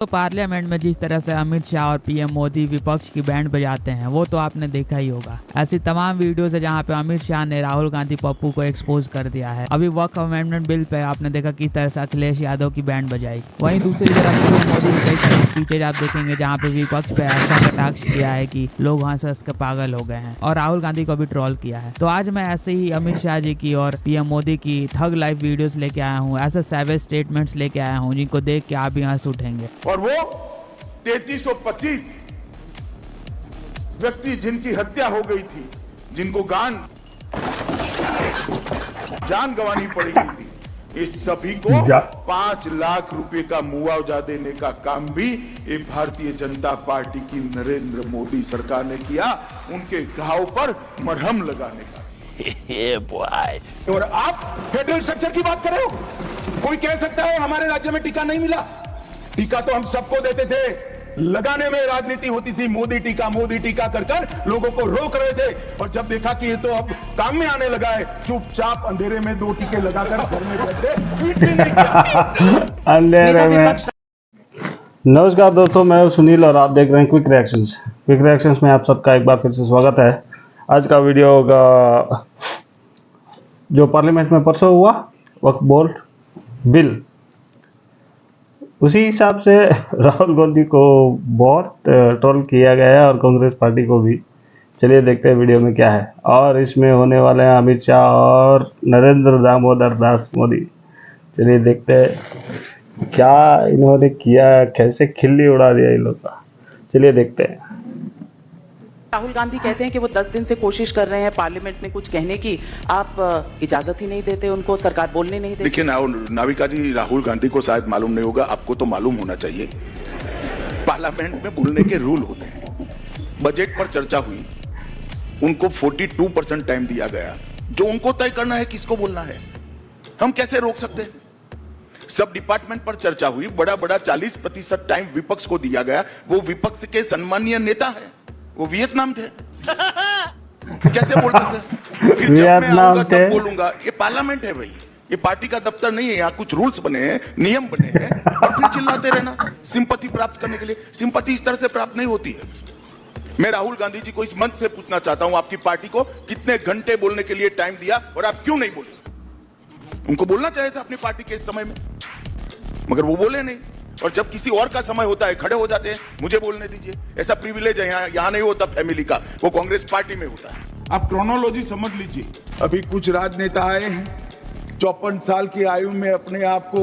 तो पार्लियामेंट में जिस तरह से अमित शाह और पीएम मोदी विपक्ष की बैंड बजाते हैं वो तो आपने देखा ही होगा। ऐसी तमाम वीडियोस है जहां पे अमित शाह ने राहुल गांधी पप्पू को एक्सपोज कर दिया है। अभी वक्फ अमेंडमेंट बिल पे आपने देखा किस तरह से अखिलेश यादव की बैंड बजाई। वहीं दूसरी तरफ पीएम मोदी की कई सारी स्पीचेज आप देखेंगे जहाँ पे विपक्ष पे ऐसा कटाक्ष किया है कि लोग हंस हंस के पागल हो गए हैं और राहुल गांधी को भी ट्रोल किया है। तो आज मैं ऐसे ही अमित शाह जी की और पीएम मोदी की ठग लाइव वीडियोस लेके आया हूँ, ऐसे सैवेज स्टेटमेंट्स लेके आया हूँ जिनको देख के आप भी हंस उठेंगे। और वो 3325 व्यक्ति जिनकी हत्या हो गई थी, जिनको जान गंवानी पड़ी थी, इस सभी को 5 लाख रुपए का मुआवजा देने का काम भी ये भारतीय जनता पार्टी की नरेंद्र मोदी सरकार ने किया, उनके घाव पर मरहम लगाने का। और आप फेडरल स्ट्रक्चर की बात कर रहे हो? कोई कह सकता है हमारे राज्य में टीका नहीं मिला? टीका तो हम सबको देते थे, लगाने में राजनीति होती थी, मोदी टीका कर लोगों को रोक रहे थे। और जब देखा कि ये तो अब काम में आने लगा है, चुपचाप अंधेरे में 2 टीके लगाकर घर में बैठे अंधेरे में। नमस्कार दोस्तों, मैं सुनील और आप देख रहे हैं क्विक रिएक्शंस में आप सबका एक बार फिर से स्वागत है। आज का वीडियो होगा जो पार्लियामेंट में परसों हुआ वक्फ बोर्ड बिल, उसी हिसाब से राहुल गांधी को बहुत ट्रोल किया गया है और कांग्रेस पार्टी को भी। चलिए देखते हैं वीडियो में क्या है। और इसमें होने वाले हैं अमित शाह और नरेंद्र दामोदर दास मोदी। चलिए देखते हैं क्या इन्होंने किया, कैसे खिल्ली उड़ा दिया इन लोग का। चलिए देखते हैं। राहुल गांधी कहते हैं कि वो 10 दिन से कोशिश कर रहे हैं पार्लियामेंट में कुछ कहने की, आप इजाजत ही नहीं देते उनको, सरकार बोलने नहीं देती। देखिए नाविका जी, राहुल गांधी को शायद मालूम नहीं होगा, आपको तो मालूम होना चाहिए। पार्लियामेंट में बोलने के रूल होते हैं। बजट पर चर्चा हुई, उनको 42% टाइम दिया गया, जो उनको तय करना है किसको बोलना है। हम कैसे रोक सकते हैं? सब डिपार्टमेंट पर चर्चा हुई, बड़ा 40% टाइम विपक्ष को दिया गया। वो विपक्ष के सम्मानीय नेता है, वो वियतनाम थे। कैसे बोल सकते? फिर जब मैं आऊंगा तब बोलूंगा। ये पार्लियामेंट है भाई, ये पार्टी का दफ्तर नहीं है। यहाँ कुछ रूल्स बने हैं, नियम बने हैं, और फिर चिल्लाते रहना सिंपैथी प्राप्त करने के लिए। सिंपैथी इस तरह से प्राप्त नहीं होती है। मैं राहुल गांधी जी को इस मंच से पूछना चाहता हूं, आपकी पार्टी को कितने घंटे बोलने के लिए टाइम दिया और आप क्यों नहीं बोले? उनको बोलना चाहिए था अपनी पार्टी के इस समय में, मगर वो बोले नहीं। और जब किसी और का समय होता है खड़े हो जाते हैं, मुझे बोलने दीजिए। ऐसा प्रिविलेज है यहाँ नहीं होता फैमिली का, वो कांग्रेस पार्टी में होता है। आप क्रोनोलॉजी समझ लीजिए। अभी कुछ राजनेता आए हैं, 54 साल की आयु में अपने आप को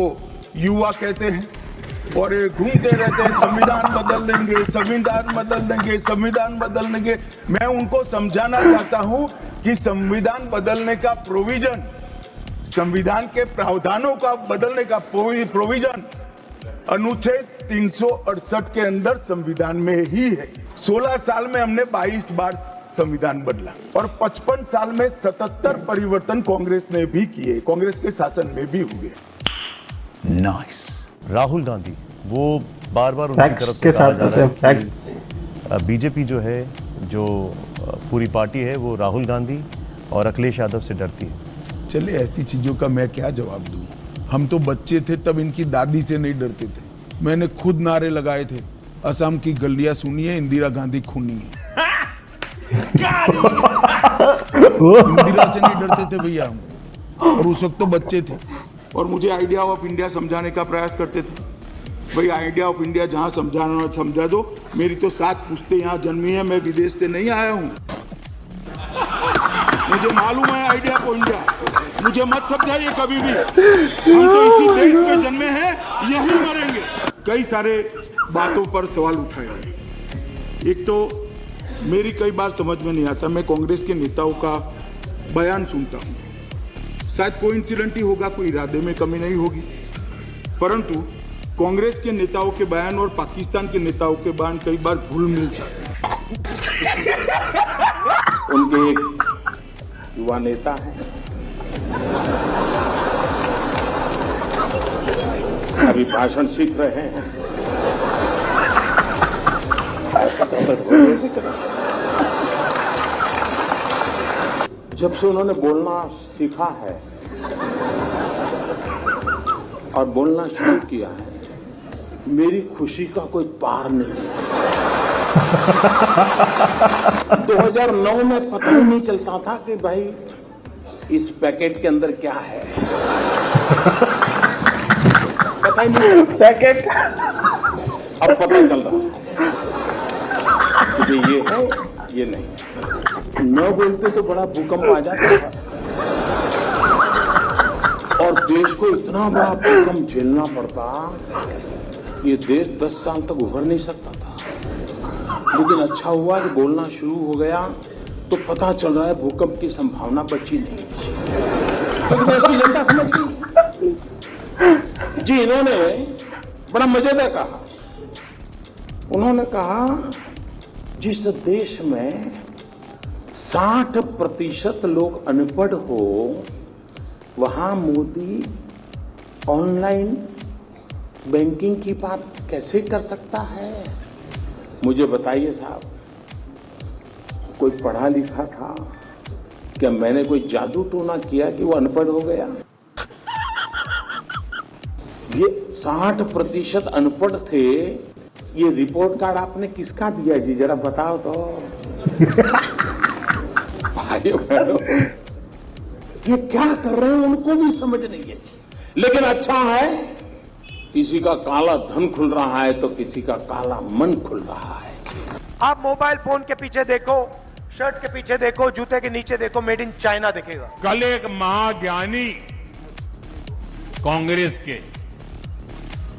युवा कहते हैं और ये घूमते रहते हैं, संविधान बदल देंगे, संविधान बदल देंगे, संविधान बदल देंगे। मैं उनको समझाना चाहता हूं कि संविधान बदलने का प्रोविजन, संविधान के प्रावधानों का बदलने का प्रोविजन अनुच्छेद 368 के अंदर संविधान में ही है। 16 साल में हमने 22 बार संविधान बदला और 55 साल में 77 परिवर्तन कांग्रेस ने भी किए, कांग्रेस के शासन में भी हुए। नाइस। राहुल गांधी वो बार बार उनकी तरफ से कहा जा रहा है कि बीजेपी जो है, जो पूरी पार्टी है, वो राहुल गांधी और अखिलेश यादव से डरती है। चलिए, ऐसी चीजों का मैं क्या जवाब दूं? हम तो बच्चे थे तब इनकी दादी से नहीं डरते थे। मैंने खुद नारे लगाए थे, असम की गलियां सुनिए, इंदिरा गांधी खूनी है। इंदिरा से नहीं डरते थे भैया हम, और उस वक्त तो बच्चे थे। और मुझे आइडिया ऑफ इंडिया समझाने का प्रयास करते थे। भाई आइडिया ऑफ इंडिया जहां समझाना समझा दो। मेरी तो 7 पुश्तें यहाँ जन्मी है, मैं विदेश से नहीं आया हूँ। मुझे मालूम है आइडिया ऑफ इंडिया। मुझे मत समझाइए कभी भी, हम तो इसी देश में जन्मे हैं, यही मरेंगे। कई सारे बातों पर सवाल उठाए हैं। एक तो मेरी कई बार समझ में नहीं आता, मैं कांग्रेस के नेताओं का बयान सुनता हूँ, शायद कोइंसिडेंट ही होगा, कोई इरादे में कमी नहीं होगी, परंतु कांग्रेस के नेताओं के बयान और पाकिस्तान के नेताओं के बयान कई बार घुल मिल जाते हैं। उनके एक युवा नेता हैं, अभी भाषण सीख रहे हैं, ऐसा जब से उन्होंने बोलना सीखा है और बोलना शुरू किया है, मेरी खुशी का कोई पार नहीं है। 2009 में पता ही नहीं चलता था कि भाई इस पैकेट के अंदर क्या है, पता ही नहीं पैकेट। अब पता चल रहा है ये है ये नहीं। न बोलते तो बड़ा भूकंप आ जाता था और देश को इतना बड़ा भूकंप झेलना पड़ता, ये देश 10 साल तक उभर नहीं सकता था। लेकिन अच्छा हुआ कि बोलना शुरू हो गया तो पता चल रहा है भूकंप की संभावना बची नहीं। तो देश की जनता समझ गई जी। इन्होंने बड़ा मजेदार कहा, उन्होंने कहा जिस देश में 60% लोग अनपढ़ हो वहां मोदी ऑनलाइन बैंकिंग की बात कैसे कर सकता है। मुझे बताइए साहब, कोई पढ़ा लिखा था क्या? मैंने कोई जादू टोना किया कि वो अनपढ़ हो गया? ये 60% अनपढ़ थे। ये रिपोर्ट कार्ड आपने किसका दिया जी, जरा बताओ तो। भाई बहनों, ये क्या कर रहे हैं उनको भी समझ नहीं है। लेकिन अच्छा है, किसी का काला धन खुल रहा है तो किसी का काला मन खुल रहा है। आप मोबाइल फोन के पीछे देखो, शर्ट के पीछे देखो, जूते के नीचे देखो, मेड इन चाइना दिखेगा। कल एक महाज्ञानी कांग्रेस के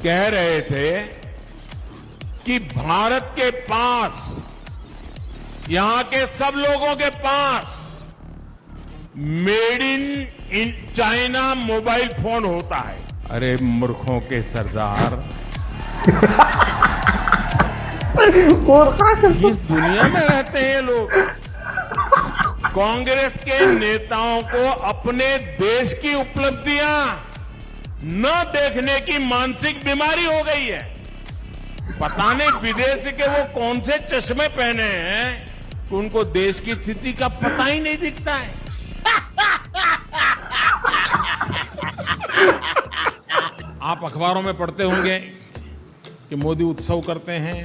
कह रहे थे कि भारत के पास, यहां के सब लोगों के पास made in China mobile phone होता है। अरे मूर्खों के सरदार, इस दुनिया में रहते हैं लोग। कांग्रेस के नेताओं को अपने देश की उपलब्धियां न देखने की मानसिक बीमारी हो गई है। पता नहीं विदेश के वो कौन से चश्मे पहने हैं कि उनको देश की स्थिति का पता ही नहीं दिखता है। आप अखबारों में पढ़ते होंगे कि मोदी उत्सव करते हैं,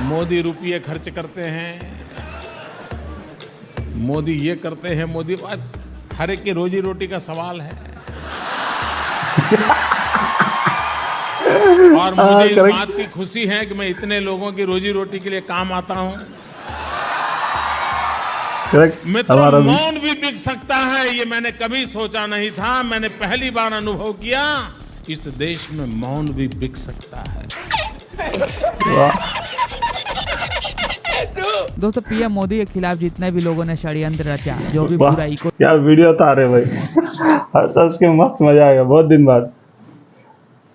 मोदी रुपये खर्च करते हैं, मोदी ये करते हैं, मोदी। हर एक की रोजी रोटी का सवाल है। और मुझे इस बात की खुशी है कि मैं इतने लोगों की रोजी रोटी के लिए काम आता हूं। मित्रों, मौन भी बिक सकता है, ये मैंने कभी सोचा नहीं था। मैंने पहली बार अनुभव किया, इस देश में मौन भी बिक सकता है। दोस्तों, पीएम मोदी के खिलाफ जितने भी लोगों ने षड्यंत्र रचा, जो भी बुराई को, यार वीडियो तो आ रहे भाई, हंस के मस्त मजा आएगा बहुत दिन बाद।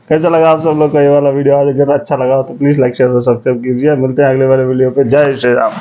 कैसा लगा आप सब लोग को ये वाला वीडियो? अगर अच्छा लगा तो प्लीज लाइक शेयर और सब्सक्राइब कीजिए। मिलते हैं अगले वाले वीडियो पे। जय श्री राम।